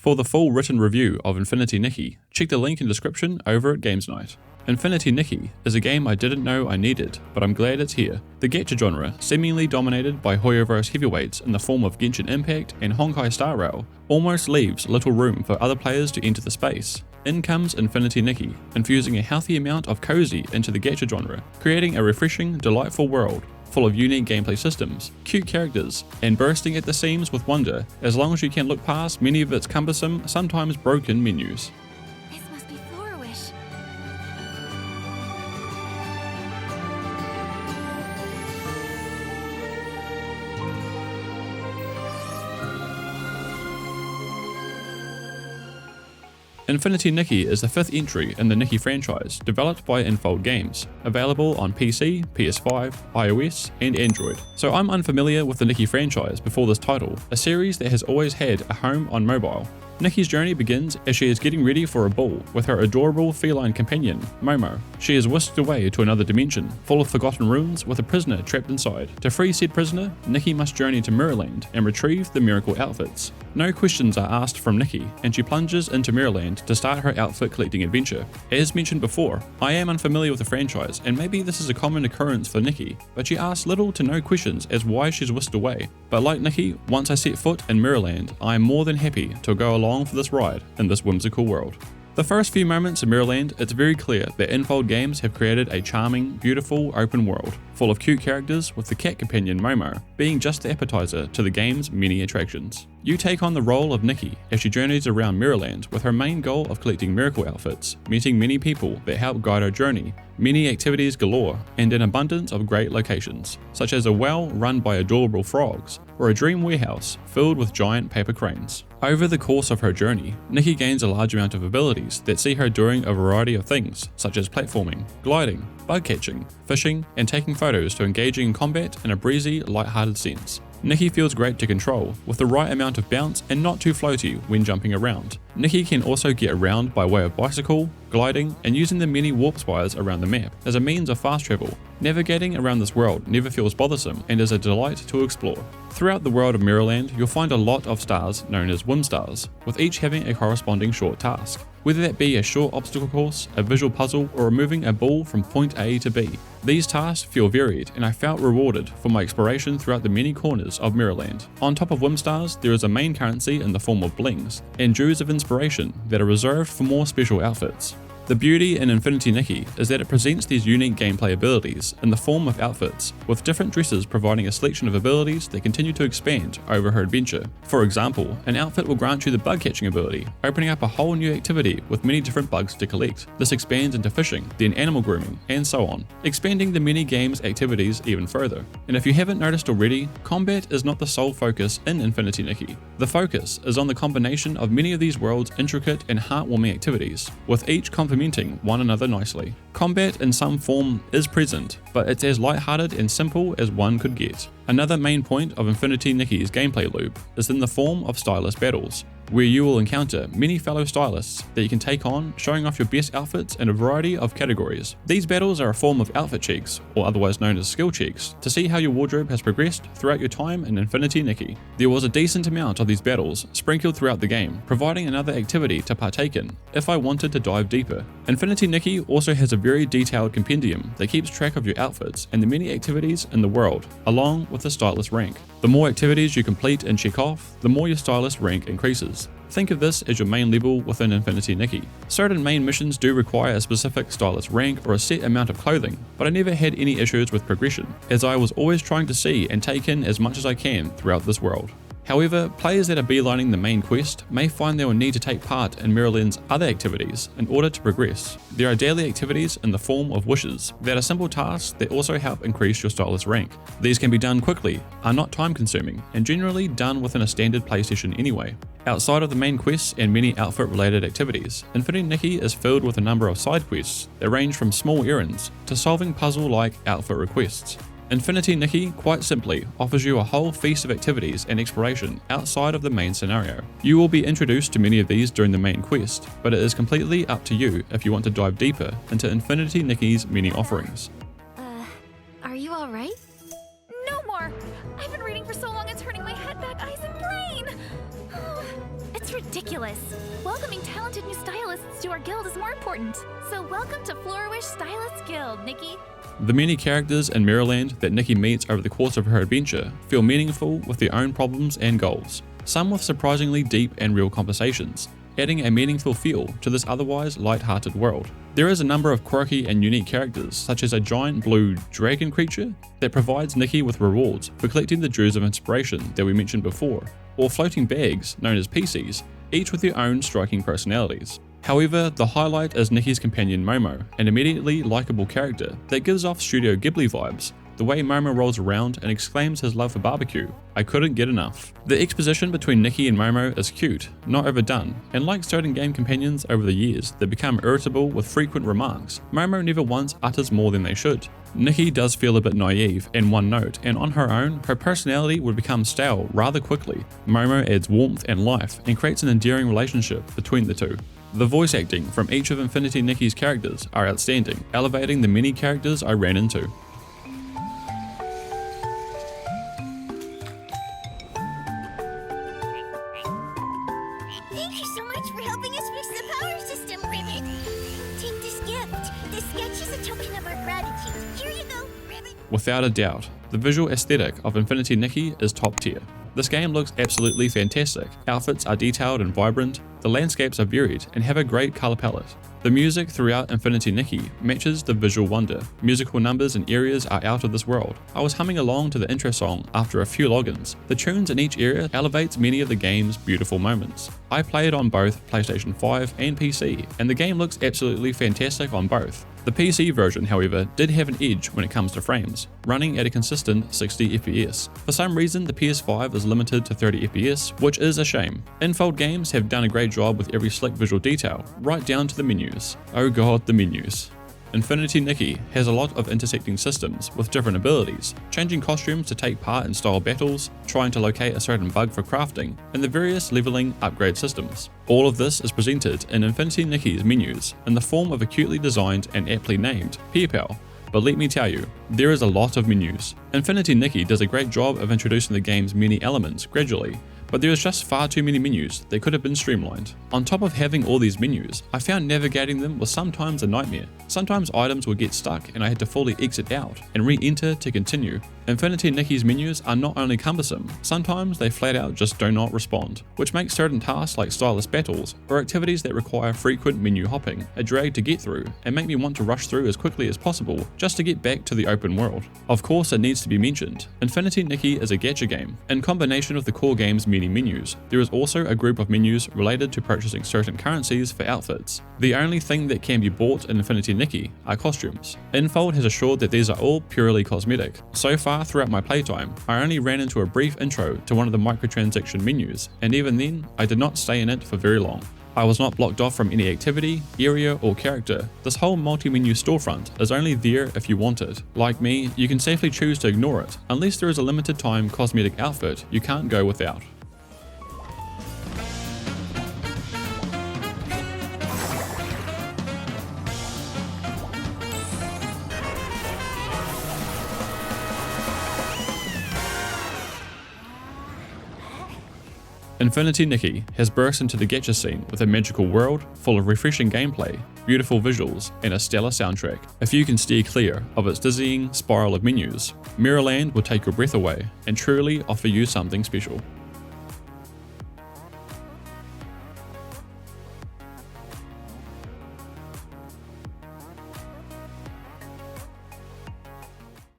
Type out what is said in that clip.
For the full written review of Infinity Nikki, check the link in description over at GamesNight. Infinity Nikki is a game I didn't know I needed, but I'm glad it's here. The gacha genre, seemingly dominated by Hoyoverse heavyweights in the form of Genshin Impact and Honkai Star Rail, almost leaves little room for other players to enter the space. In comes Infinity Nikki, infusing a healthy amount of cozy into the gacha genre, creating a refreshing, delightful world full of unique gameplay systems, cute characters, and bursting at the seams with wonder as long as you can look past many of its cumbersome, sometimes broken menus. This must be Flora-Wish. Infinity Nikki is the 5th entry in the Nikki franchise, developed by Infold Games, available on PC, PS5, iOS, and Android. So I'm unfamiliar with the Nikki franchise before this title, a series that has always had a home on mobile. Nikki's journey begins as she is getting ready for a ball with her adorable feline companion, Momo. She is whisked away to another dimension, full of forgotten ruins with a prisoner trapped inside. To free said prisoner, Nikki must journey to Mirrorland and retrieve the miracle outfits. No questions are asked from Nikki, and she plunges into Mirrorland to start her outfit collecting adventure. As mentioned before, I am unfamiliar with the franchise, and maybe this is a common occurrence for Nikki, but she asks little to no questions as why she's whisked away. But like Nikki, once I set foot in Mirrorland, I am more than happy to go along for this ride in this whimsical world. The first few moments in Mirrorland, it's very clear that Infold Games have created a charming, beautiful open world, full of cute characters with the cat companion Momo being just the appetizer to the game's many attractions. You take on the role of Nikki as she journeys around Mirrorland with her main goal of collecting miracle outfits, meeting many people that help guide her journey, many activities galore, and an abundance of great locations, such as a well run by adorable frogs, or a dream warehouse filled with giant paper cranes. Over the course of her journey, Nikki gains a large amount of abilities that see her doing a variety of things, such as platforming, gliding, bug catching, fishing, and taking photos to engaging in combat in a breezy, light-hearted sense. Nikki feels great to control, with the right amount of bounce and not too floaty when jumping around. Nikki can also get around by way of bicycle, gliding, and using the many warp spires around the map as a means of fast travel. Navigating around this world never feels bothersome and is a delight to explore. Throughout the world of Mirrorland, you'll find a lot of stars known as whim stars, with each having a corresponding short task. Whether that be a short obstacle course, a visual puzzle, or removing a ball from point A to B. These tasks feel varied, and I felt rewarded for my exploration throughout the many corners of Mirrorland. On top of whim stars, there is a main currency in the form of blings, and jewels of inspiration that are reserved for more special outfits. The beauty in Infinity Nikki is that it presents these unique gameplay abilities in the form of outfits, with different dresses providing a selection of abilities that continue to expand over her adventure. For example, an outfit will grant you the bug catching ability, opening up a whole new activity with many different bugs to collect. This expands into fishing, then animal grooming, and so on, expanding the mini game's activities even further. And if you haven't noticed already, combat is not the sole focus in Infinity Nikki. The focus is on the combination of many of these world's intricate and heartwarming activities, with each complementing one another nicely. Combat in some form is present, but it's as lighthearted and simple as one could get. Another main point of Infinity Nikki's gameplay loop is in the form of stylist battles, where you will encounter many fellow stylists that you can take on, showing off your best outfits in a variety of categories. These battles are a form of outfit checks, or otherwise known as skill checks, to see how your wardrobe has progressed throughout your time in Infinity Nikki. There was a decent amount of these battles sprinkled throughout the game, providing another activity to partake in if I wanted to dive deeper. Infinity Nikki also has a very detailed compendium that keeps track of your outfits and the many activities in the world, along with the stylist rank. The more activities you complete and check off, the more your stylist rank increases. Think of this as your main level within Infinity Nikki. Certain main missions do require a specific stylist rank or a set amount of clothing, but I never had any issues with progression, as I was always trying to see and take in as much as I can throughout this world. However, players that are beelining the main quest may find they will need to take part in Mirrorland's other activities in order to progress. There are daily activities in the form of wishes that are simple tasks that also help increase your stylist rank. These can be done quickly, are not time consuming, and generally done within a standard play session anyway. Outside of the main quests and many outfit related activities, Infinity Nikki is filled with a number of side quests that range from small errands to solving puzzle-like outfit requests. Infinity Nikki, quite simply, offers you a whole feast of activities and exploration outside of the main scenario. You will be introduced to many of these during the main quest, but it is completely up to you if you want to dive deeper into Infinity Nikki's many offerings. Are you alright? No more! I've been reading for so long it's hurting my head, back, eyes, and brain! It's ridiculous. this. Welcoming talented new stylists to our guild is more important. So welcome to Flourish Stylist Guild, Nikki. The many characters in Mirrorland that Nikki meets over the course of her adventure feel meaningful with their own problems and goals, some with surprisingly deep and real conversations, adding a meaningful feel to this otherwise light-hearted world. There is a number of quirky and unique characters, such as a giant blue dragon creature that provides Nikki with rewards for collecting the Jewels of Inspiration that we mentioned before, or floating bags known as PCs, each with their own striking personalities. However, the highlight is Nikki's companion Momo, an immediately likable character that gives off Studio Ghibli vibes. The way Momo rolls around and exclaims his love for barbecue, I couldn't get enough. The exposition between Nikki and Momo is cute, not overdone, and like certain game companions over the years that become irritable with frequent remarks, Momo never once utters more than they should. Nikki does feel a bit naive and one note, and on her own, her personality would become stale rather quickly. Momo adds warmth and life and creates an endearing relationship between the two. The voice acting from each of Infinity Nikki's characters are outstanding, elevating the many characters I ran into. Thank you so much for helping us fix the power system, Ribbit. Take this gift. This sketch is a token of our gratitude. Here you go, Ribbit. Without a doubt, the visual aesthetic of Infinity Nikki is top tier. This game looks absolutely fantastic, outfits are detailed and vibrant, the landscapes are varied and have a great colour palette. The music throughout Infinity Nikki matches the visual wonder, musical numbers and areas are out of this world. I was humming along to the intro song after a few logins. The tunes in each area elevates many of the game's beautiful moments. I played on both PlayStation 5 and PC, and the game looks absolutely fantastic on both. The PC version, however, did have an edge when it comes to frames, running at a consistent 60 FPS. For some reason, the PS5 is limited to 30 FPS, which is a shame. Infold Games have done a great job with every slick visual detail, right down to the menus. Oh god, the menus. Infinity Nikki has a lot of intersecting systems with different abilities, changing costumes to take part in style battles, trying to locate a certain bug for crafting, and the various leveling upgrade systems. All of this is presented in Infinity Nikki's menus in the form of a cutely designed and aptly named PayPal. But let me tell you, there is a lot of menus. Infinity Nikki does a great job of introducing the game's many elements gradually, but there is just far too many menus that could have been streamlined. On top of having all these menus, I found navigating them was sometimes a nightmare. Sometimes items would get stuck and I had to fully exit out and re-enter to continue. Infinity Nikki's menus are not only cumbersome, sometimes they flat out just do not respond, which makes certain tasks like stylus battles or activities that require frequent menu hopping a drag to get through and make me want to rush through as quickly as possible just to get back to the open world. Of course, it needs to be mentioned, Infinity Nikki is a gacha game. In combination with the core game's many menus, there is also a group of menus related to purchasing certain currencies for outfits. The only thing that can be bought in Infinity Nikki are costumes. Infold has assured that these are all purely cosmetic. So far throughout my playtime, I only ran into a brief intro to one of the microtransaction menus, and even then, I did not stay in it for very long. I was not blocked off from any activity, area, or character. This whole multi-menu storefront is only there if you want it. Like me, you can safely choose to ignore it, unless there is a limited time cosmetic outfit you can't go without. Infinity Nikki has burst into the gacha scene with a magical world full of refreshing gameplay, beautiful visuals, and a stellar soundtrack. If you can steer clear of its dizzying spiral of menus, Mirrorland will take your breath away and truly offer you something special.